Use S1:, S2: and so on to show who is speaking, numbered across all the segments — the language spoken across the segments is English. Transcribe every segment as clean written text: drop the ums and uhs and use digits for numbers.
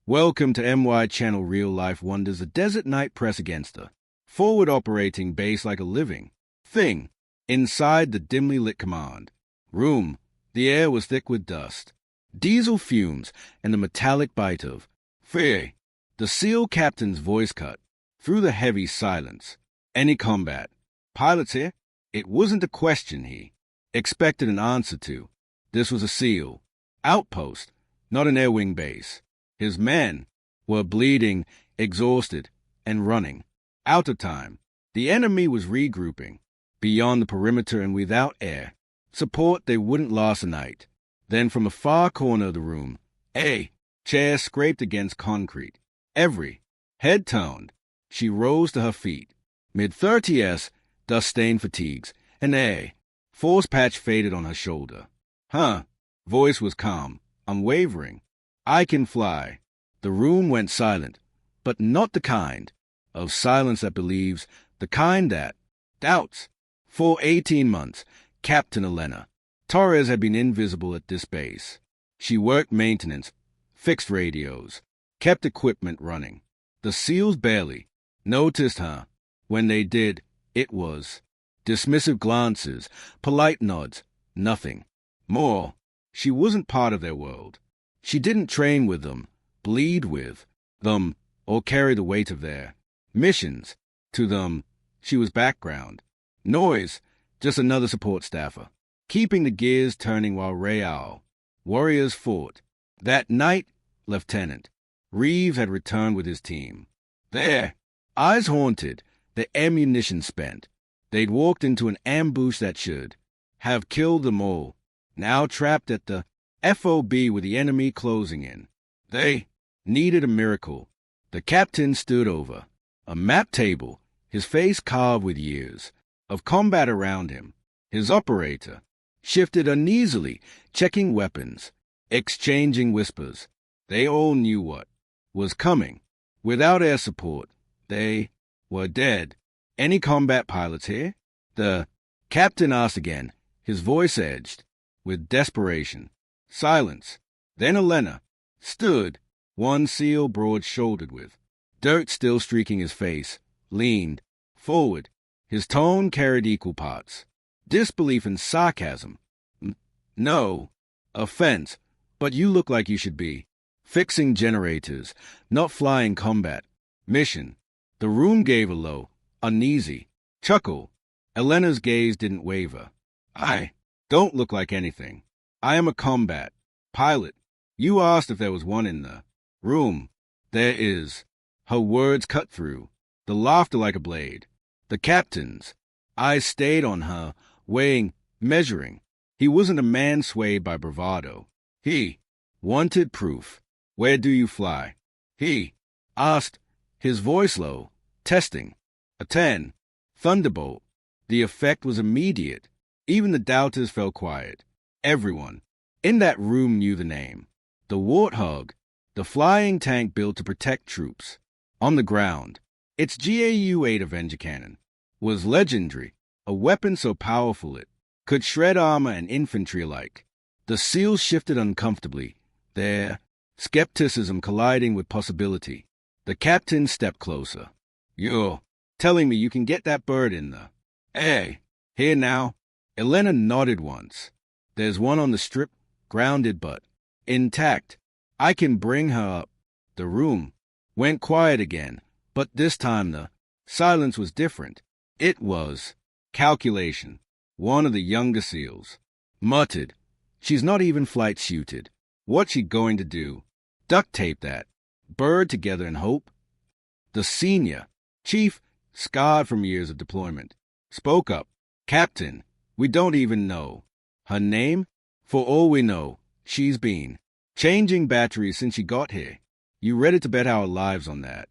S1: Welcome to MY Channel Real Life Wonders. A desert night press against a forward operating base like a living thing. Inside the dimly lit command room, the air was thick with dust, diesel fumes, and the metallic bite of fear. The SEAL captain's voice cut through the heavy silence. Any combat? Pilots here? It wasn't a question he expected an answer to. This was a SEAL outpost, not an air wing base. His men were bleeding, exhausted, and running out of time. The enemy was regrouping beyond the perimeter, and without air support they wouldn't last a night. Then from a far corner of the room, a chair scraped against concrete. Every head turned. She rose to her feet. Mid-30s, dust-stained fatigues, and a force patch faded on her shoulder. Voice was calm, unwavering. I can fly. The room went silent, but not the kind of silence that believes, the kind that doubts. For 18 months, Captain Elena Torres had been invisible at this base. She worked maintenance, fixed radios, kept equipment running. The SEALs barely noticed her. When they did, it was dismissive glances, polite nods, nothing more. She wasn't part of their world. She didn't train with them, bleed with them, or carry the weight of their missions. To them, she was background noise, just another support staffer, keeping the gears turning while Real warriors fought. That night, Lieutenant Reeves had returned with his team. Their eyes haunted, their ammunition spent. They'd walked into an ambush that should have killed them all, now trapped at the FOB with the enemy closing in. They needed a miracle. The captain stood over a map table, his face carved with years of combat around him. His operator shifted uneasily, checking weapons, exchanging whispers. They all knew what was coming. Without air support, they were dead. Any combat pilots here? The captain asked again, his voice edged with desperation. Silence. Then Elena stood, one SEAL broad-shouldered with dirt still streaking his face, leaned forward. His tone carried equal parts disbelief and sarcasm. No offense, but you look like you should be fixing generators, not flying combat mission. The room gave a low, uneasy chuckle. Elena's gaze didn't waver. I don't look like anything. I am a combat pilot. You asked if there was one in the room. There is. Her words cut through the laughter like a blade. The captain's eyes stayed on her, weighing, measuring. He wasn't a man swayed by bravado. He wanted proof. Where do you fly? He asked, his voice low, testing. A-10 Thunderbolt. The effect was immediate. Even the doubters fell quiet. Everyone in that room knew the name. The Warthog, the flying tank built to protect troops on the ground. Its GAU-8 Avenger cannon was legendary, a weapon so powerful it could shred armor and infantry alike. The SEALs shifted uncomfortably, their skepticism colliding with possibility. The captain stepped closer. You're telling me you can get that bird in the air here now? Elena nodded once. There's one on the strip, grounded but intact. I can bring her up. The room went quiet again, but this time the silence was different. It was calculation. One of the younger SEALs muttered, She's not even flight suited. What's she going to do? Duct tape that bird together and hope? The senior chief, scarred from years of deployment, spoke up. Captain, we don't even know her name. For all we know, she's been changing batteries since she got here. You ready to bet our lives on that?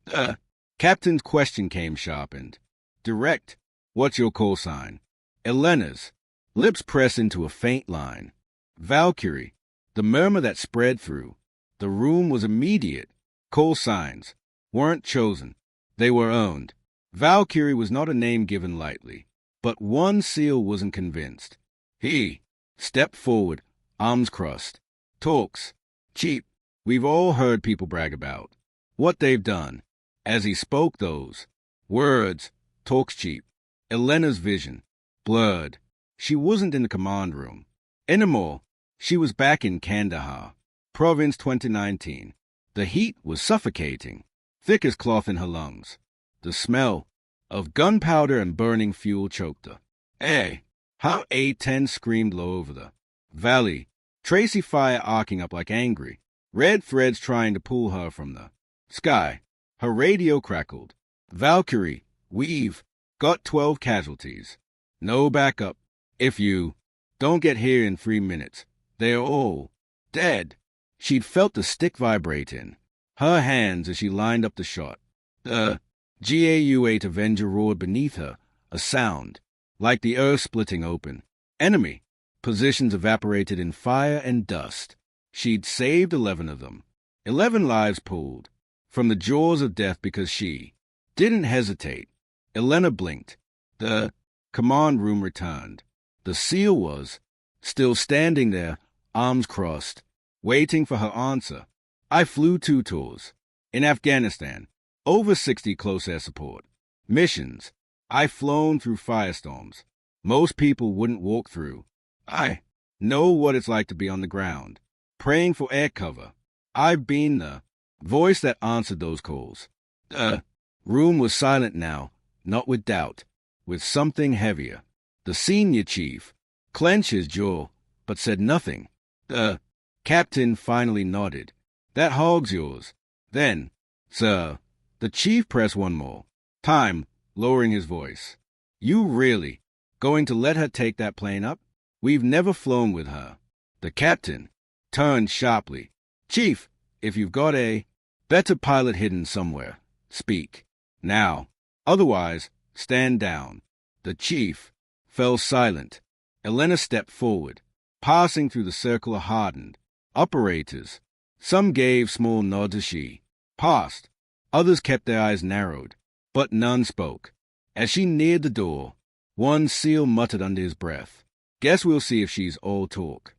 S1: The captain's question came sharpened. Direct. What's your call sign? Elena's lips pressed into a faint line. Valkyrie. The murmur that spread through the room was immediate. Call signs weren't chosen. They were owned. Valkyrie was not a name given lightly, but one SEAL wasn't convinced. He stepped forward, arms crossed. Talks. Cheap. we've all heard people brag about what they've done. As he spoke those words, talks cheap. Elena's vision blurred. She wasn't in the command room anymore. She was back in Kandahar, Province 2019. The heat was suffocating, thick as cloth in her lungs. The smell of gunpowder and burning fuel choked her. Hey, how A-10 screamed low over the valley, Tracy fire arcing up like angry, red threads trying to pull her from the sky. Her radio crackled. Valkyrie, we've got 12 casualties. No backup. If you don't get here in 3 minutes, they're all dead. She'd felt the stick vibrate in her hands as she lined up the shot. The GAU-8 Avenger roared beneath her, a sound like the earth splitting open. Enemy positions evaporated in fire and dust. She'd saved 11 of them. 11 lives pulled from the jaws of death because she didn't hesitate. Elena blinked. The command room returned. The SEAL was still standing there, arms crossed, waiting for her answer. I flew 2 tours. In Afghanistan, over 60 close air support missions. I've flown through firestorms most people wouldn't walk through. I know what it's like to be on the ground, praying for air cover. I've been the voice that answered those calls. The room was silent now, not with doubt, with something heavier. The senior chief clenched his jaw, but said nothing. The captain finally nodded. That hog's yours. Then, sir, the chief pressed one more time, lowering his voice. You really going to let her take that plane up? We've never flown with her. The captain turned sharply. Chief, if you've got a better pilot hidden somewhere, speak now. Otherwise, stand down. The chief fell silent. Elena stepped forward, passing through the circle of hardened operators. Some gave small nods as she passed. Others kept their eyes narrowed, but none spoke. As she neared the door, one SEAL muttered under his breath, Guess we'll see if she's all talk.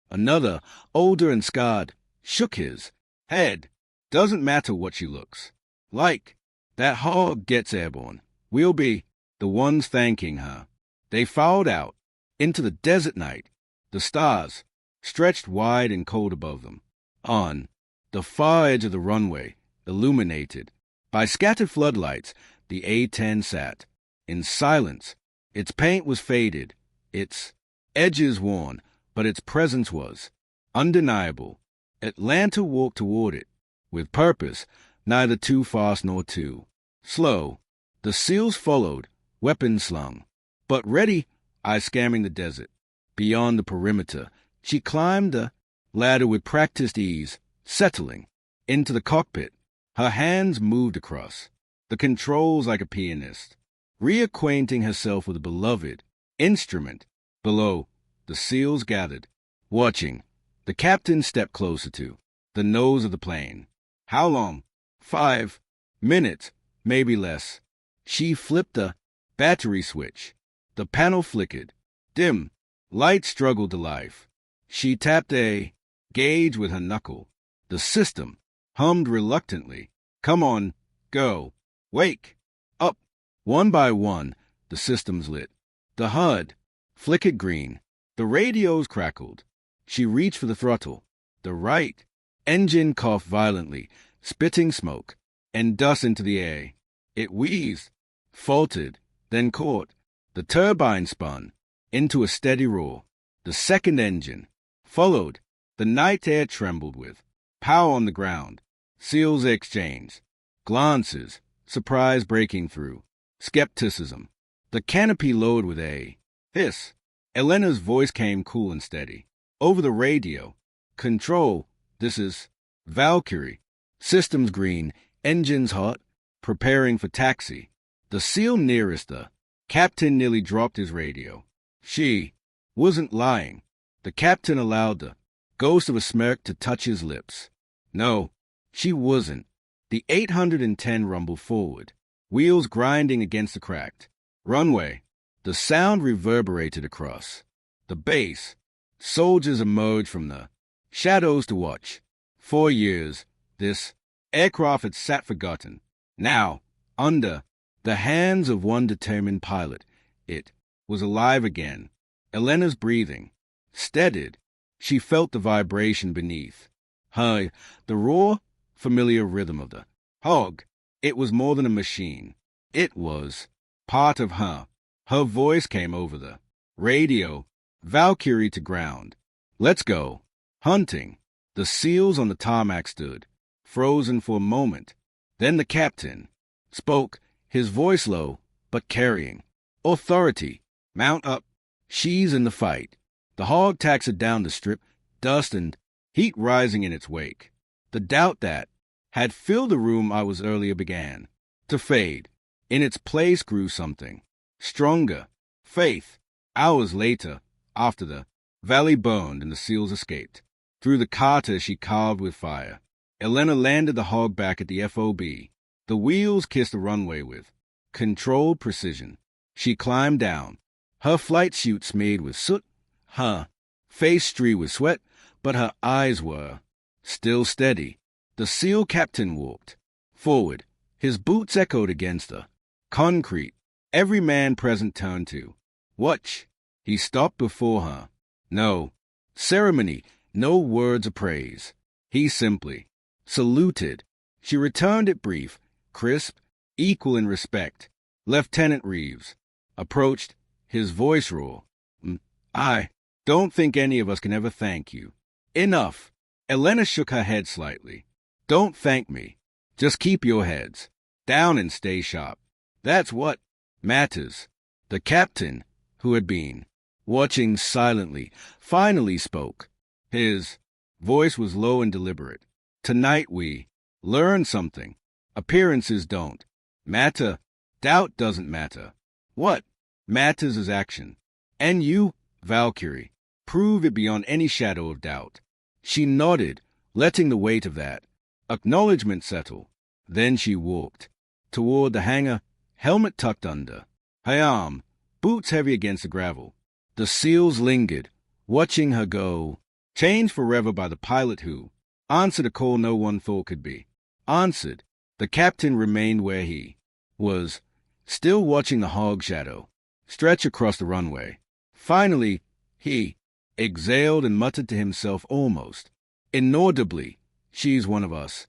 S1: Another, older and scarred, shook his head. Doesn't matter what she looks like. That hog gets airborne. We'll be the ones thanking her. They filed out into the desert night. The stars stretched wide and cold above them. On the far edge of the runway, illuminated by scattered floodlights, the A-10 sat. In silence, its paint was faded, its edges worn, but its presence was undeniable. Atlanta walked toward it, with purpose, neither too fast nor too slow. The SEALs followed, weapons slung, but ready, eyes scanning the desert. Beyond the perimeter, she climbed the ladder with practiced ease, settling into the cockpit. Her hands moved across the controls like a pianist, reacquainting herself with a beloved instrument. Below, the SEALs gathered, watching. The captain stepped closer to the nose of the plane. How long? 5 minutes, maybe less. She flipped the battery switch. The panel flickered. Dim light struggled to life. She tapped a gauge with her knuckle. The system hummed reluctantly. Come on, go. Wake up. One by one, the systems lit. The HUD flickered green. The radios crackled. She reached for the throttle. The right engine coughed violently, spitting smoke and dust into the air. It wheezed, faltered, then caught. The turbine spun into a steady roar. The second engine followed. The night air trembled with power on the ground. SEALs exchanged glances, surprise breaking through skepticism. The canopy lowered with a hiss. Elena's voice came cool and steady. Over the radio. Control, this is Valkyrie. Systems green, engines hot, preparing for taxi. The SEAL nearest the captain nearly dropped his radio. She wasn't lying. The captain allowed the ghost of a smirk to touch his lips. No, she wasn't. The 810 rumbled forward, wheels grinding against the cracked runway. The sound reverberated across the base. Soldiers emerged from the shadows to watch. 4 years, this aircraft had sat forgotten. Now, under the hands of one determined pilot, it was alive again. Elena's breathing steadied. She felt the vibration beneath her, the raw, familiar rhythm of the hog. It was more than a machine. It was part of her. Her voice came over the radio. Valkyrie to ground. Let's go. Hunting. The SEALs on the tarmac stood, frozen for a moment. Then the captain spoke, his voice low, but carrying authority. Mount up. She's in the fight. The hog taxied down the strip, dust and heat rising in its wake. The doubt that had filled the room I was earlier began to fade. In its place grew something stronger. Faith. Hours later, after the valley burned and the SEALs escaped, through the carter she carved with fire, Elena landed the hog back at the FOB. The wheels kissed the runway with controlled precision. She climbed down, her flight suit smeared with soot, her face streaked with sweat, but her eyes were still steady. The SEAL captain walked forward. His boots echoed against the concrete. Every man present turned to watch. He stopped before her. No ceremony, no words of praise. He simply saluted. She returned it brief, crisp, equal in respect. Lieutenant Reeves approached, his voice raw. I don't think any of us can ever thank you. Enough. Elena shook her head slightly. Don't thank me. Just keep your heads down and stay sharp. That's what matters. The captain, who had been watching silently, finally spoke. His voice was low and deliberate. Tonight we learn something. Appearances don't matter. Doubt doesn't matter. What matters is action. And you, Valkyrie, prove it beyond any shadow of doubt. She nodded, letting the weight of that acknowledgement settle. Then she walked toward the hangar, helmet tucked under her arm, boots heavy against the gravel. The SEALs lingered, watching her go, changed forever by the pilot who answered a call no one thought could be answered. The captain remained where he was, still watching the hog shadow stretch across the runway. Finally, he exhaled and muttered to himself almost inaudibly, "She's one of us."